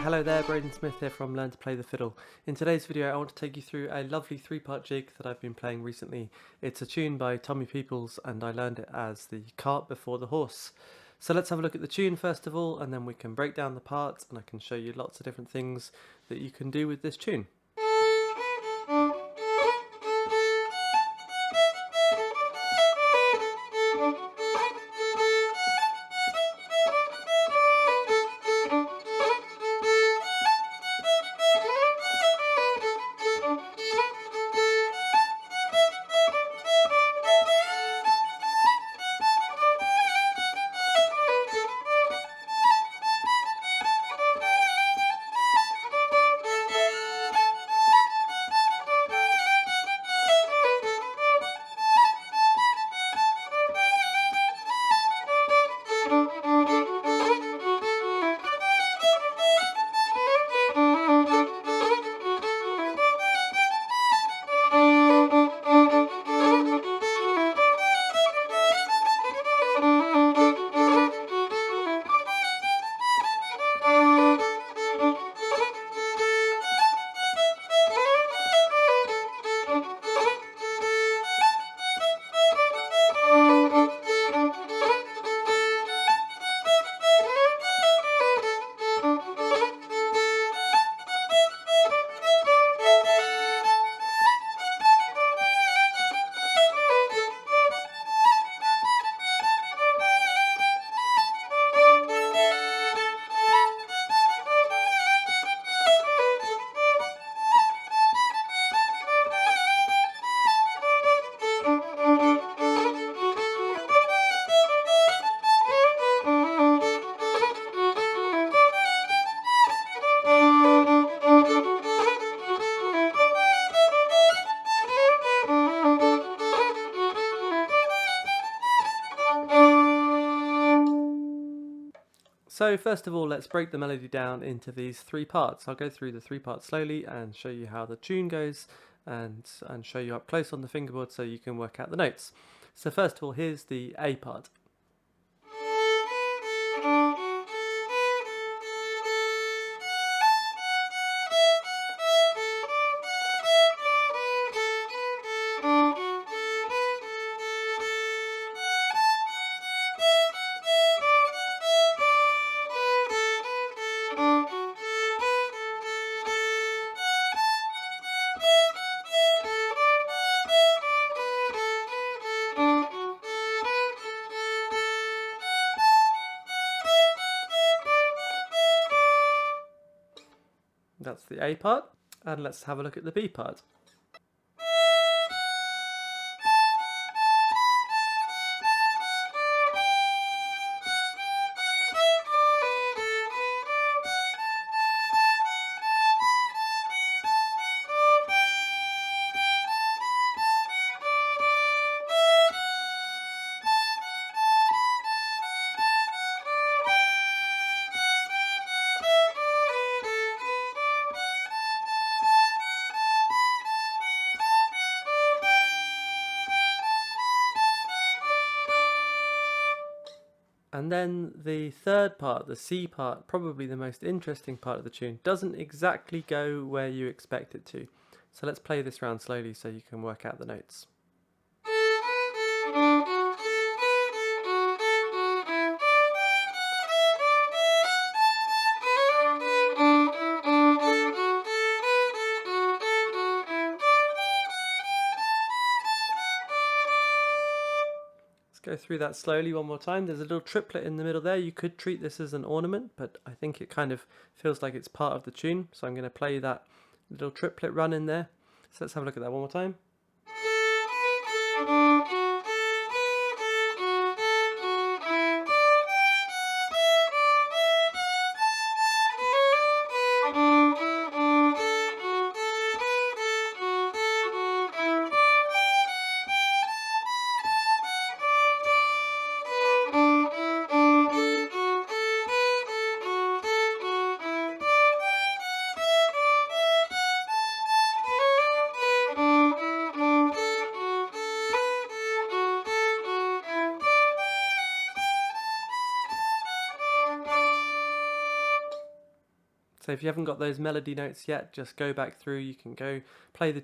Hello there, Braden Smith here from Learn to Play the Fiddle. In today's video I want to take you through a lovely three-part jig that I've been playing recently. It's a tune by Tommy Peoples and I learned it as the cart before the horse. So let's have a look at the tune first of all, and then we can break down the parts and I can show you lots of different things that you can do with this tune. So first of all, let's break the melody down into these three parts. I'll go through the three parts slowly and show you how the tune goes and show you up close on the fingerboard so you can work out the notes. So first of all, here's the A part. That's the A part, and let's have a look at the B part. And then the third part, the C part, probably the most interesting part of the tune, doesn't exactly go where you expect it to. So let's play this round slowly so you can work out the notes. Go through that slowly one more time. There's a little triplet in the middle there. You could treat this as an ornament, but I think it kind of feels like it's part of the tune. So I'm going to play that little triplet run in there. So let's have a look at that one more time. So if you haven't got those melody notes yet, just go back through. You can go play the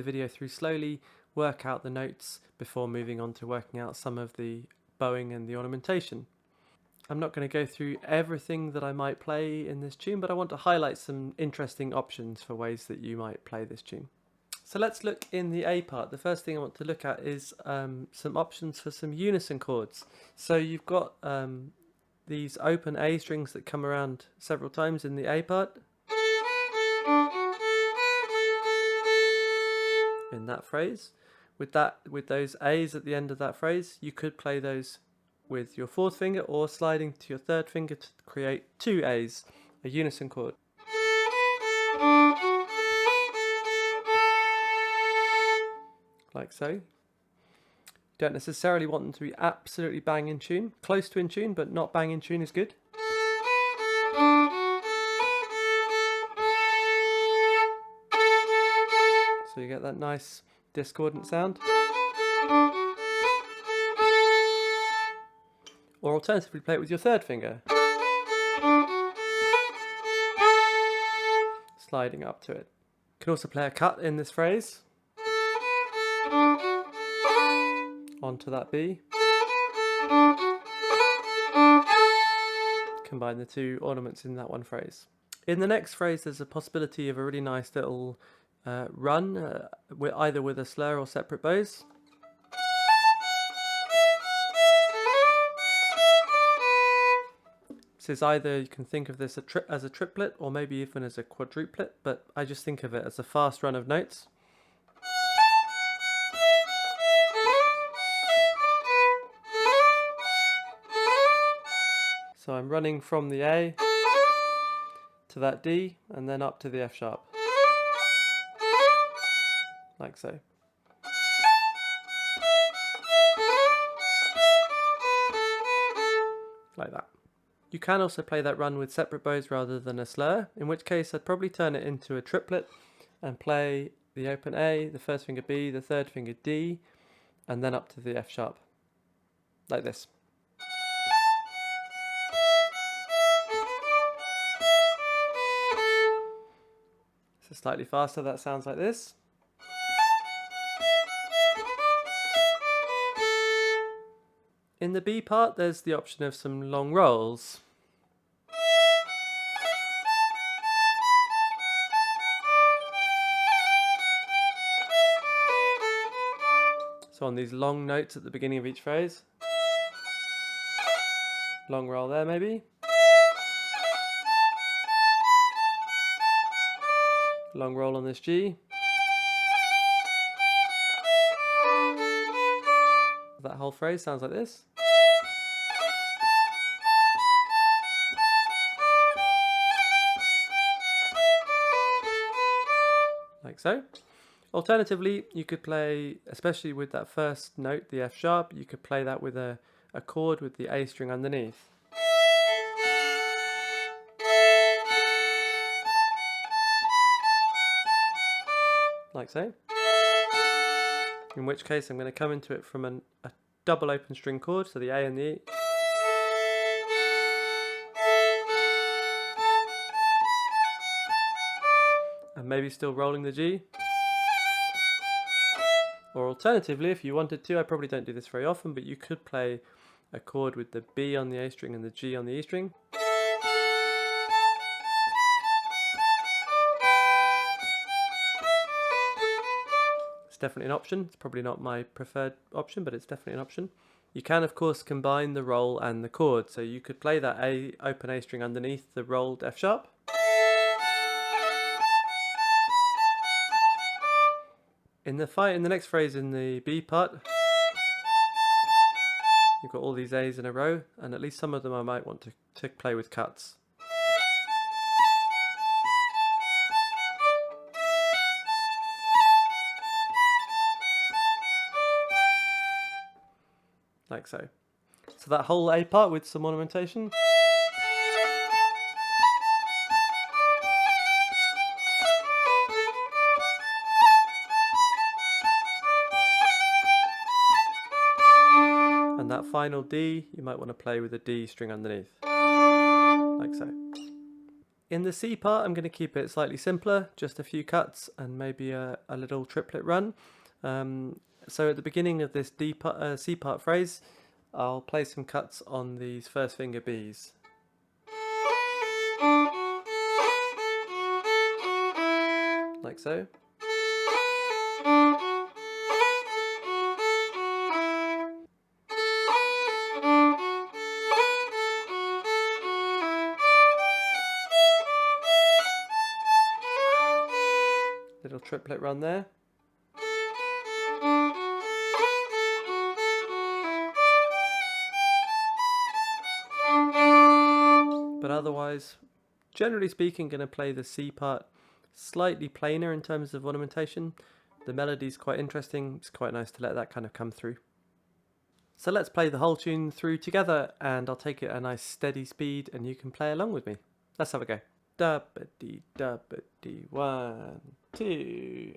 video through slowly, work out the notes before moving on to working out some of the bowing and the ornamentation. I'm not going to go through everything that I might play in this tune, but I want to highlight some interesting options for ways that you might play this tune. So let's look in the A part. The first thing I want to look at is some options for some unison chords. So you've got these open A strings that come around several times in the A part. In that phrase. With those A's at the end of that phrase, you could play those with your fourth finger or sliding to your third finger to create two A's, a unison chord. Like so. You don't necessarily want them to be absolutely bang in tune. Close to in tune, but not bang in tune is good. So you get that nice discordant sound. Or alternatively, play it with your third finger. Sliding up to it. You can also play a cut in this phrase. Onto that B. Combine the two ornaments in that one phrase. In the next phrase, there's a possibility of a really nice little run, either with a slur or separate bows. This is either, you can think of this as a triplet or maybe even as a quadruplet, but I just think of it as a fast run of notes. So I'm running from the A to that D and then up to the F sharp. Like so. Like that. You can also play that run with separate bows rather than a slur, in which case I'd probably turn it into a triplet and play the open A, the first finger B, the third finger D, and then up to the F sharp. Like this. So slightly faster, that sounds like this. In the B part, there's the option of some long rolls. So on these long notes at the beginning of each phrase. Long roll there maybe. Long roll on this G. That whole phrase sounds like this. Like so. Alternatively, you could play, especially with that first note, the F sharp, you could play that with a chord with the A string underneath. Like so. In which case I'm going to come into it from a double open string chord, so the A and the E. And maybe still rolling the G. Or alternatively, if you wanted to, I probably don't do this very often, but you could play a chord with the B on the A string and the G on the E string. It's definitely an option. It's probably not my preferred option, but it's definitely an option. You can, of course, combine the roll and the chord. So you could play that open A string underneath the rolled F sharp. In the next phrase in the B part, you've got all these A's in a row, and at least some of them I might want to play with cuts. Like so. So that whole A part with some ornamentation. And that final D, you might want to play with a D string underneath. Like so. In the C part, I'm going to keep it slightly simpler, just a few cuts and maybe a little triplet run. So at the beginning of this C part phrase, I'll play some cuts on these first finger Bs. Like so. Little triplet run there. But otherwise, generally speaking, going to play the C part slightly plainer in terms of ornamentation. The melody's quite interesting, it's quite nice to let that kind of come through. So let's play the whole tune through together, and I'll take it at a nice steady speed and you can play along with me. Let's have a go. Da-ba-dee, da-ba-dee, 1, 2.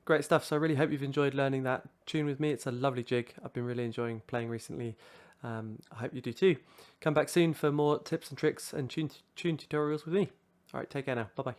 Great stuff. So I really hope you've enjoyed learning that tune with me. It's a lovely jig. I've been really enjoying playing recently. I hope you do too. Come back soon for more tips and tricks and tune tutorials with me. All right, take care now. Bye-bye.